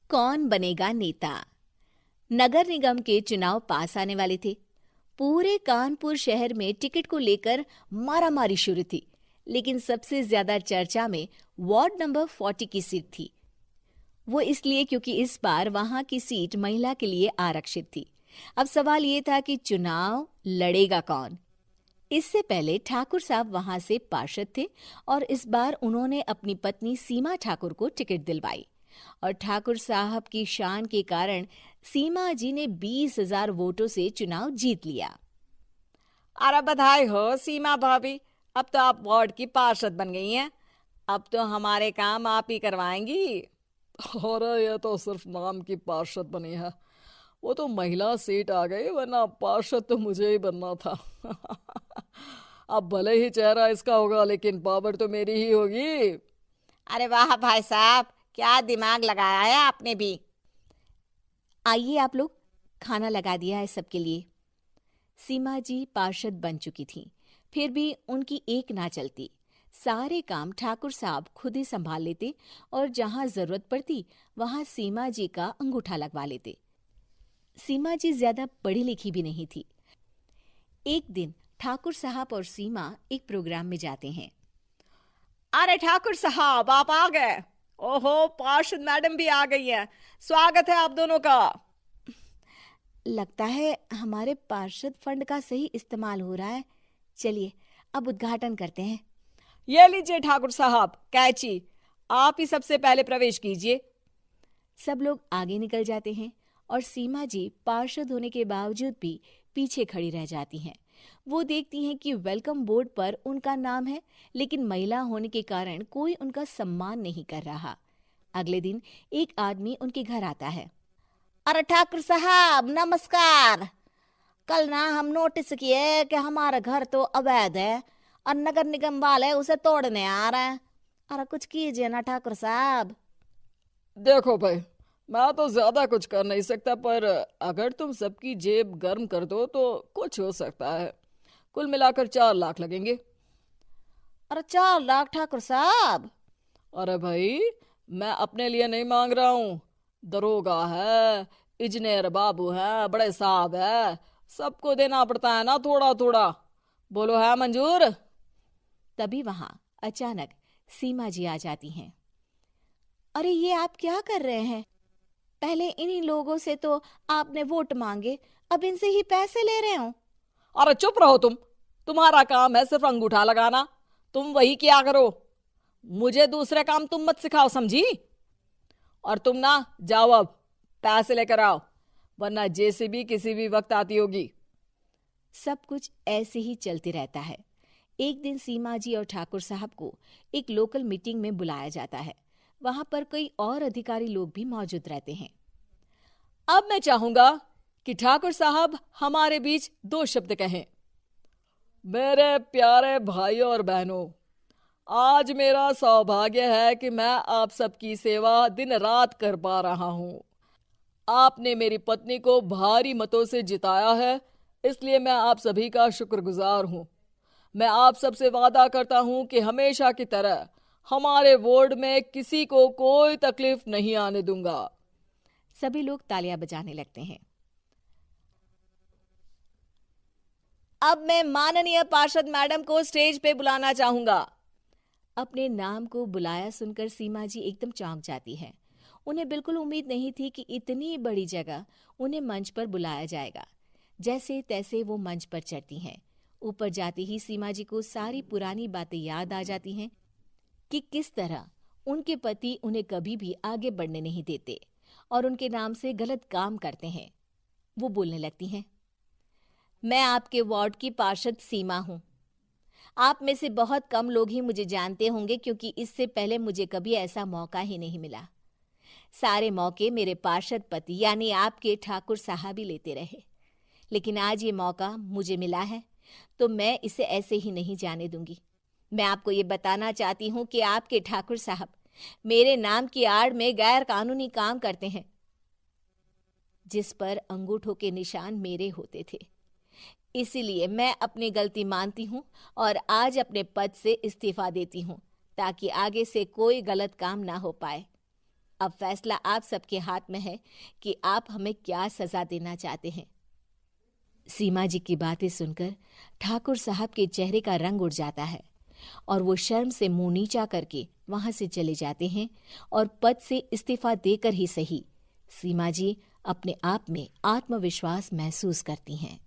कौन बनेगा नेता। नगर निगम के चुनाव पास आने वाले थे। पूरे कानपुर शहर में टिकट को लेकर मारामारी शुरू थी, लेकिन सबसे ज्यादा चर्चा में वार्ड नंबर 40 की सीट थी। वो इसलिए क्योंकि इस बार वहां की सीट महिला के लिए आरक्षित थी। अब सवाल ये था कि चुनाव लड़ेगा कौन। इससे पहले ठाकुर साहब वहां से पार्षद थे और इस बार उन्होंने अपनी पत्नी सीमा ठाकुर को टिकट दिलवाई और ठाकुर साहब की शान के कारण सीमा जी ने 20,000 वोटों से चुनाव जीत लिया। अरे बधाई हो सीमा भाभी, अब तो आप वार्ड की पार्षद बन गई हैं। अब तो हमारे काम आप ही करवाएंगी। अरे ये तो सिर्फ नाम की पार्षद बनी है, वो तो महिला सीट आ गई, वरना पार्षद तो मुझे ही बनना था। अब भले ही चेहरा इसका होगा, लेकिन पावर तो मेरी ही होगी। अरे वाह भाई साहब, क्या दिमाग लगाया है आपने भी। आइए आप लोग, खाना लगा दिया है सबके लिए। सीमा जी पार्षद बन चुकी थीं, फिर भी उनकी एक ना चलती। सारे काम ठाकुर साहब खुद ही संभाल लेते और जहां जरूरत पड़ती वहां सीमा जी का अंगूठा लगवा लेते। सीमा जी ज्यादा पढ़ी लिखी भी नहीं थी। एक दिन ठाकुर साहब और सीमा एक प्रोग्राम में जाते हैं। अरे ठाकुर साहब, आप आ गए। ओहो, पार्षद मैडम भी आ गई हैं। स्वागत है आप दोनों का। लगता है हमारे पार्षद फंड का सही इस्तेमाल हो रहा है। चलिए अब उद्घाटन करते हैं। ये लीजिए ठाकुर साहब कैची, आप ही सबसे पहले प्रवेश कीजिए। सब लोग आगे निकल जाते हैं और सीमा जी पार्षद होने के बावजूद भी पीछे खड़ी रह जाती हैं। वो देखती हैं कि वेलकम बोर्ड पर उनका नाम है, लेकिन महिला होने के कारण कोई उनका सम्मान नहीं कर रहा। अगले दिन एक आदमी उनके घर आता है। अरे ठाकुर साहब नमस्कार। कल ना हम नोटिस किए कि हमारा घर तो अवैध है और नगर निगम वाले उसे तोड़ने आ रहे हैं। अरे कुछ कीजिए ना ठाकुर साहब। देखो भाई, मैं तो ज्यादा कुछ कर नहीं सकता, पर अगर तुम सबकी जेब गर्म कर दो तो कुछ हो सकता है। कुल मिलाकर 4 लाख लगेंगे। अरे 4 लाख ठाकुर साहब? अरे भाई, मैं अपने लिए नहीं मांग रहा हूँ। दरोगा है, इंजीनियर बाबू है, बड़े साहब है, सबको देना पड़ता है ना थोड़ा थोड़ा। बोलो है मंजूर? तभी वहां अचानक सीमा जी आ जाती हैं। अरे ये आप क्या कर रहे हैं? पहले इन्हीं लोगों से तो आपने वोट मांगे, अब इनसे ही पैसे ले रहे हो। अरे चुप रहो तुम, तुम्हारा काम है सिर्फ अंगूठा लगाना, तुम वही किया करो। मुझे दूसरे काम तुम मत सिखाओ, समझी? और तुम ना जाओ, अब पैसे लेकर आओ, वरना जेसीबी किसी भी वक्त आती होगी। सब कुछ ऐसे ही चलते रहता है। एक दिन सीमा जी और ठाकुर साहब को एक लोकल मीटिंग में बुलाया जाता है। वहां पर कई और अधिकारी लोग भी मौजूद रहते हैं। अब मैं चाहूंगा कि ठाकुर साहब हमारे बीच 2 शब्द कहें। मेरे प्यारे भाइयों और बहनों, आज मेरा सौभाग्य है कि मैं आप सबकी सेवा दिन रात कर पा रहा हूं। आपने मेरी पत्नी को भारी मतों से जिताया है, इसलिए मैं आप सभी का शुक्रगुजार हूं। मैं आप सबसे वादा करता हूं कि हमेशा की तरह हमारे वार्ड में किसी को कोई तकलीफ नहीं आने दूंगा। सभी लोग तालियां बजाने लगते हैं। अब मैं माननीय पार्षद मैडम को स्टेज पे बुलाना चाहूंगा। अपने नाम को बुलाया सुनकर सीमा जी एकदम चौंक जाती है। उन्हें बिल्कुल उम्मीद नहीं थी कि इतनी बड़ी जगह उन्हें मंच पर बुलाया जाएगा। जैसे तैसे वो मंच पर चढ़ती हैं। ऊपर जाते ही सीमा जी को सारी पुरानी बातें याद आ जाती हैं कि किस तरह उनके पति उन्हें कभी भी आगे बढ़ने नहीं देते और उनके नाम से गलत काम करते हैं। वो बोलने लगती हैं। मैं आपके वार्ड की पार्षद सीमा हूं। आप में से बहुत कम लोग ही मुझे जानते होंगे, क्योंकि इससे पहले मुझे कभी ऐसा मौका ही नहीं मिला। सारे मौके मेरे पार्षद पति यानी आपके ठाकुर साहब ही लेते रहे, लेकिन आज ये मौका मुझे मिला है तो मैं इसे ऐसे ही नहीं जाने दूंगी। मैं आपको ये बताना चाहती हूँ कि आपके ठाकुर साहब मेरे नाम की आड़ में गैर कानूनी काम करते हैं, जिस पर अंगूठों के निशान मेरे होते थे। इसीलिए मैं अपनी गलती मानती हूँ और आज अपने पद से इस्तीफा देती हूँ, ताकि आगे से कोई गलत काम ना हो पाए। अब फैसला आप सबके हाथ में है कि आप हमें क्या सजा देना चाहते हैं। सीमा जी की बातें सुनकर ठाकुर साहब के चेहरे का रंग उड़ जाता है और वो शर्म से मुंह नीचा करके वहां से चले जाते हैं और पद से इस्तीफा देकर ही सही सीमा जी अपने आप में आत्मविश्वास महसूस करती हैं।